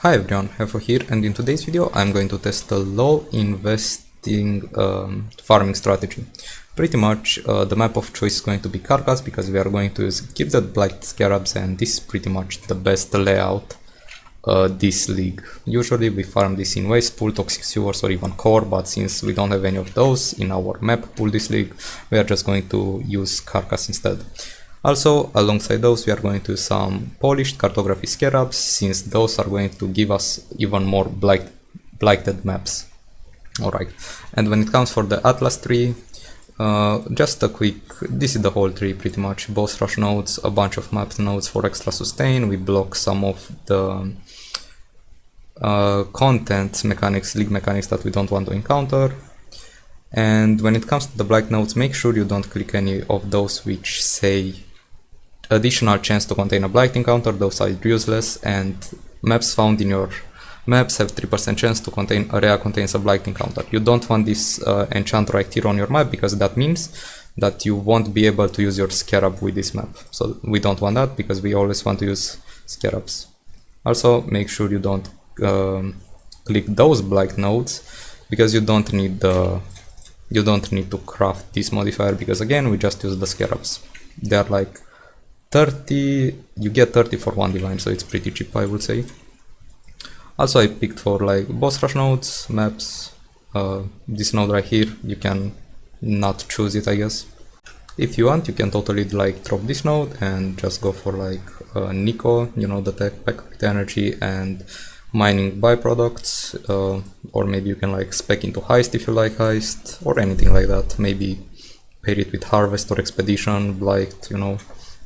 Hi everyone, Hefo here, and in today's video I'm going to test a low investing farming strategy. Pretty much the map of choice is going to be Carcass because we are going to use Gifted Blight Scarabs, and this is pretty much the best layout this league. Usually we farm this in Waste Pool, Toxic Sewers or even Core, but since we don't have any of those in our map pool this league, we are just going to use Carcass instead. Also, alongside those, we are going to use some polished cartography scarabs, since those are going to give us even more blighted maps. Alright, and when it comes for the Atlas tree, just a quick, this is the whole tree pretty much. Boss rush nodes, a bunch of map nodes for extra sustain, we block some of the content mechanics, league mechanics that we don't want to encounter. And when it comes to the blight nodes, make sure you don't click any of those which say additional chance to contain a blight encounter. Those are useless, and maps found in your maps have 3% chance to contain area contains a blight encounter. You don't want this enchant right here on your map, because that means that you won't be able to use your scarab with this map. So we don't want that, because we always want to use scarabs. Also make sure you don't click those blight nodes, because you don't need to craft this modifier, because again we just use the scarabs. They are like 30, you get 30 for one divine, so it's pretty cheap, I would say. Also I picked for like boss rush nodes, maps, this node right here, you can not choose it I guess. If you want, you can totally like drop this node and just go for like Nico, you know, the tech pack with energy and mining byproducts, or maybe you can like spec into heist if you like heist, or anything like that. Maybe pair it with harvest or expedition, blight, you know.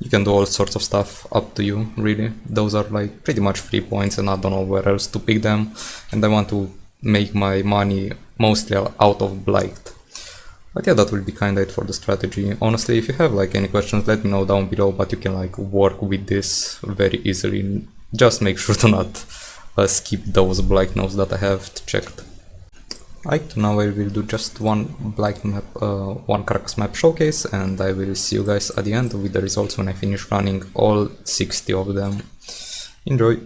You can do all sorts of stuff, up to you really. Those are like pretty much free points and I don't know where else to pick them, and I want to make my money mostly out of blight. But yeah, that will be kinda it for the strategy. Honestly, if you have like any questions, let me know down below, but you can like work with this very easily. Just make sure to not skip those blight nodes that I have checked. Right, now I will do just one blight map, one Carcass map showcase, and I will see you guys at the end with the results when I finish running all 60 of them. Enjoy!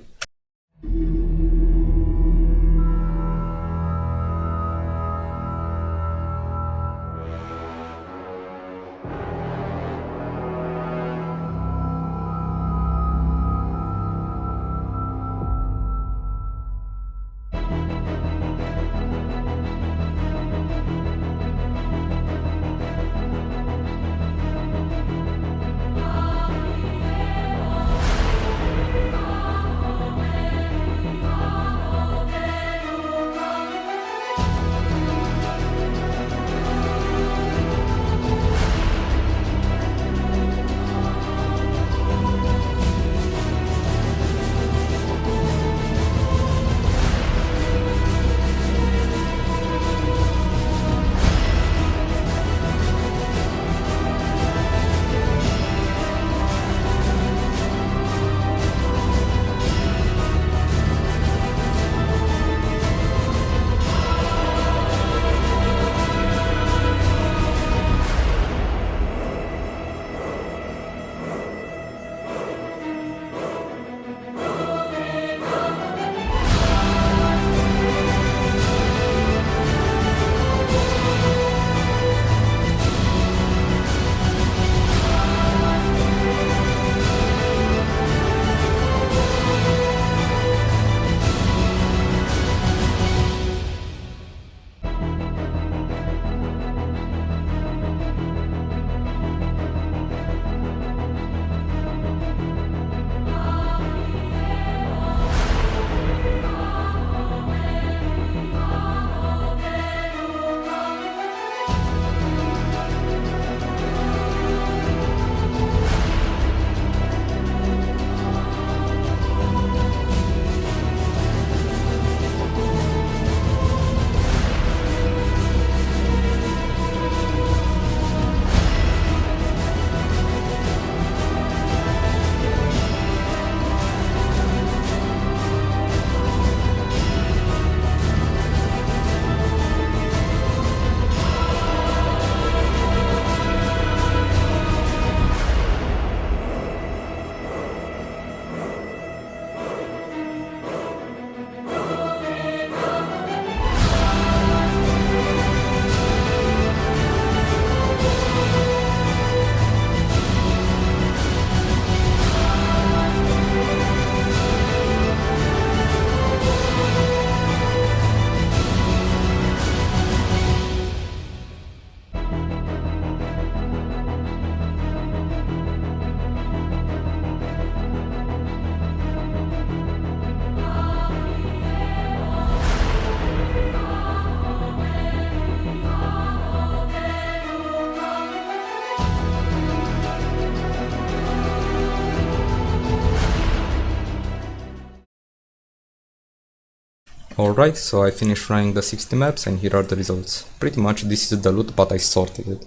Alright, so I finished running the 60 maps and here are the results. Pretty much this is the loot, but I sorted it.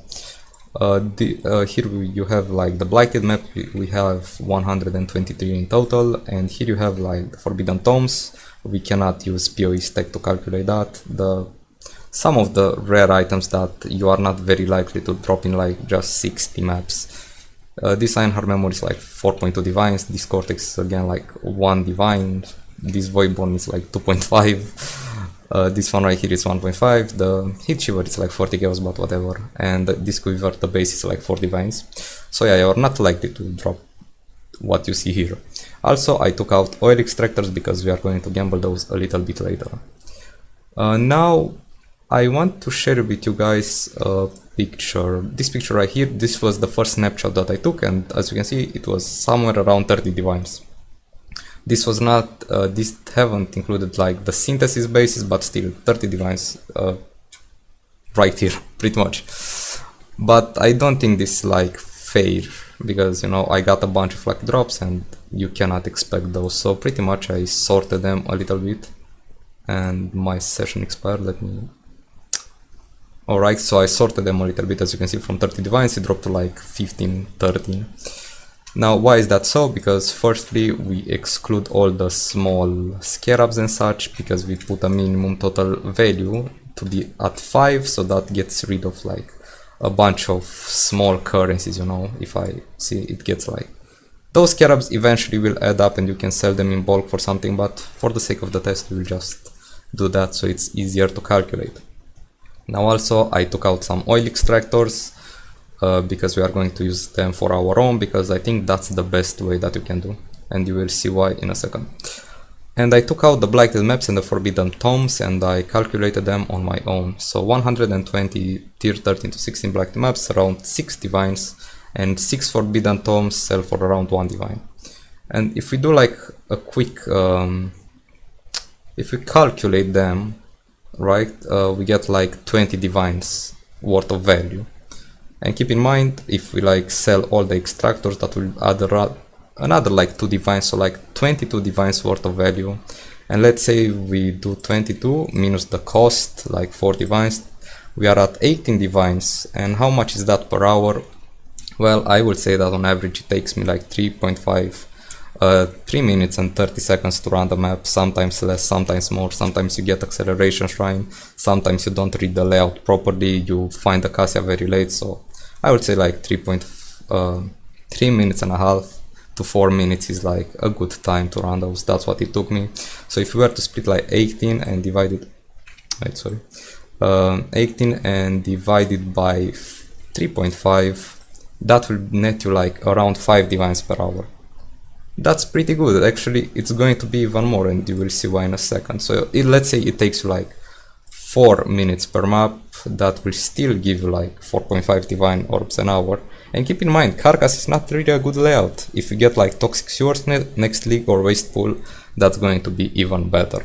Here you have like the Blighted map, we have 123 in total, and here you have like the Forbidden Tomes. We cannot use PoE stack to calculate that. Some of the rare items that you are not very likely to drop in like just 60 maps. This Ironheart Memory is like 4.2 divines, this Cortex is again like 1 divine, this Voidborn is like 2.5, this one right here is 1.5, the Heat Shiver is like 40 chaos, but whatever, and this Quiver, the base is like 4 divines. So yeah, you're not likely to drop what you see here. Also, I took out oil extractors because we are going to gamble those a little bit later. Now, I want to share with you guys a picture. This picture right here, this was the first snapshot that I took, and as you can see, it was somewhere around 30 divines. This was not, this haven't included like the synthesis bases, but still 30 divines right here, pretty much. But I don't think this is like fair, because you know, I got a bunch of lucky drops and you cannot expect those. So pretty much I sorted them a little bit and my session expired, let me... Alright, so I sorted them a little bit, as you can see, from 30 divines it dropped to like 15, 13. Now, why is that so? Because firstly, we exclude all the small scarabs and such, because we put a minimum total value to be at 5, so that gets rid of like a bunch of small currencies, you know. If I see, it gets like... Those scarabs eventually will add up and you can sell them in bulk for something, but for the sake of the test, we will just do that so it's easier to calculate. Now also, I took out some oil extractors, because we are going to use them for our own, because I think that's the best way that you can do, and you will see why in a second. And I took out the Blighted maps and the Forbidden Tomes and I calculated them on my own. So 120 tier 13 to 16 Blighted maps, around 6 divines, and 6 Forbidden Tomes sell for around 1 divine. And if we do like a quick, if we calculate them, right, we get like 20 divines worth of value. And keep in mind, if we like sell all the extractors, that will add another like 2 divines, so like 22 divines worth of value. And let's say we do 22 minus the cost, like 4 divines, we are at 18 divines. And how much is that per hour? Well, I would say that on average it takes me like 3 minutes and 30 seconds to run the map, sometimes less, sometimes more, sometimes you get acceleration shrine, sometimes you don't read the layout properly, you find the Cassia very late, so I would say like 3 minutes and a half to 4 minutes is like a good time to run those. That's what it took me. So if we were to split like 18 and divide it, 18 and divided by 3.5, that will net you like around 5 divines per hour. That's pretty good. Actually, it's going to be even more, and you will see why in a second. So let's say it takes you like 4 minutes per map, that will still give you like 4.5 divine orbs an hour. And keep in mind, Carcass is not really a good layout. If you get like Toxic Sewers next league or Waste Pool, that's going to be even better.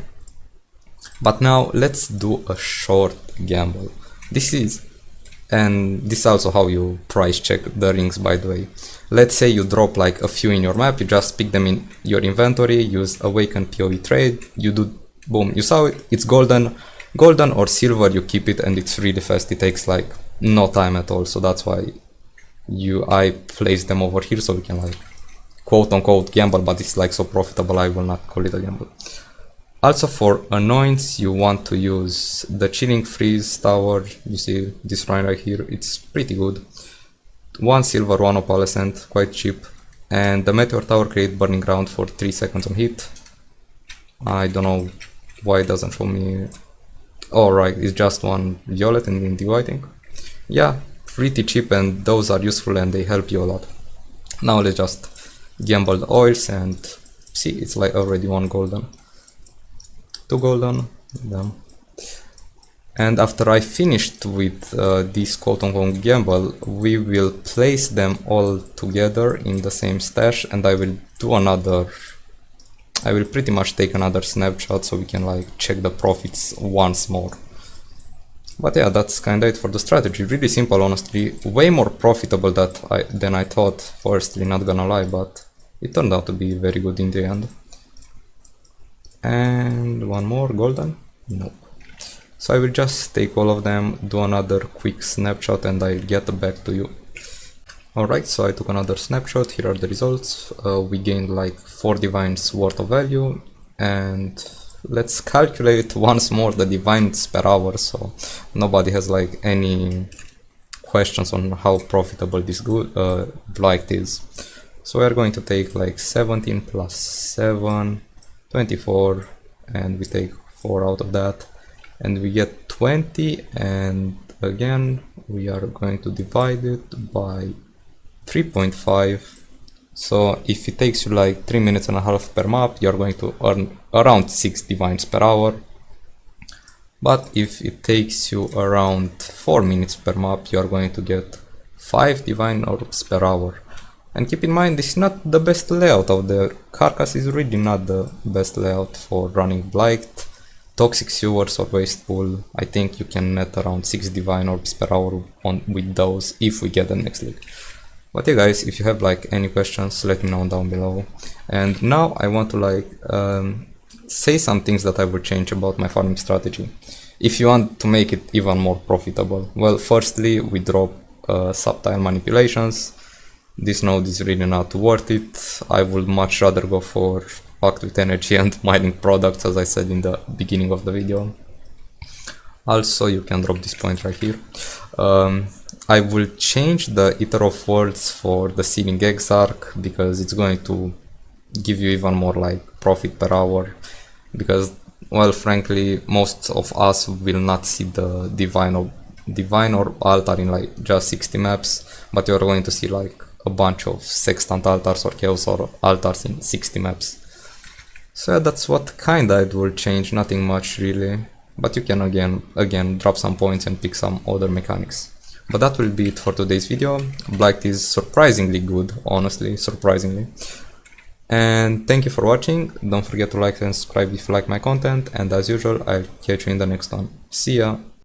But now let's do a short gamble. This is also how you price check the rings, by the way. Let's say you drop like a few in your map, you just pick them in your inventory, use Awaken PoE trade, you do, boom, you saw it, it's golden or silver, you keep it, and it's really fast, it takes like no time at all, so that's why I place them over here, so we can like quote unquote gamble, but it's like so profitable, I will not call it a gamble. Also for annoyance, you want to use the Chilling Freeze Tower, you see this one right here, it's pretty good. 1 silver, 1 opalescent, quite cheap. And the Meteor Tower create Burning Ground for 3 seconds on hit. I don't know why it doesn't show me. Oh right, it's just 1 violet and indigo, I think. Yeah, pretty cheap, and those are useful and they help you a lot. Now let's just gamble the oils and see, it's like already 1 golden. 2 golden, done. And after I finished with this quote-unquote gamble, we will place them all together in the same stash, and I will do another... I will pretty much take another snapshot so we can like check the profits once more. But yeah, that's kinda it for the strategy. Really simple, honestly. Way more profitable than I thought, firstly, not gonna lie, but it turned out to be very good in the end. And one more golden? Nope. So I will just take all of them, do another quick snapshot, and I'll get back to you. Alright, so I took another snapshot, here are the results. We gained like 4 divines worth of value, and let's calculate once more the divines per hour, so nobody has like any questions on how profitable this Blight is. So we are going to take like 17 plus 7, 24, and we take 4 out of that, and we get 20, and again we are going to divide it by 3.5. So if it takes you like 3 minutes and a half per map, you're going to earn around 6 divines per hour. But if it takes you around 4 minutes per map, you're going to get 5 divine orbs per hour. And keep in mind, this is not the best layout of the carcass, is really not the best layout for running Blight. Toxic sewers or waste pool, I think you can net around 6 divine orbs per hour with those if we get the next league. But yeah guys, if you have like any questions, let me know down below. And now I want to like say some things that I would change about my farming strategy if you want to make it even more profitable. Well, firstly, we drop subtile manipulations. This node is really not worth it. I would much rather go for packed with energy and mining products, as I said in the beginning of the video. Also, you can drop this point right here. I will change the Ether of Worlds for the ceiling exarch, because it's going to give you even more like profit per hour, because well, frankly, most of us will not see the divine or altar in like just 60 maps, but you're going to see like a bunch of sextant altars or chaos or altars in 60 maps. So yeah, that's what kinda it will change, nothing much really, but you can again drop some points and pick some other mechanics. But that will be it for today's video. Blight is surprisingly good, honestly, surprisingly. And thank you for watching. Don't forget to like and subscribe if you like my content, and as usual, I'll catch you in the next one. See ya!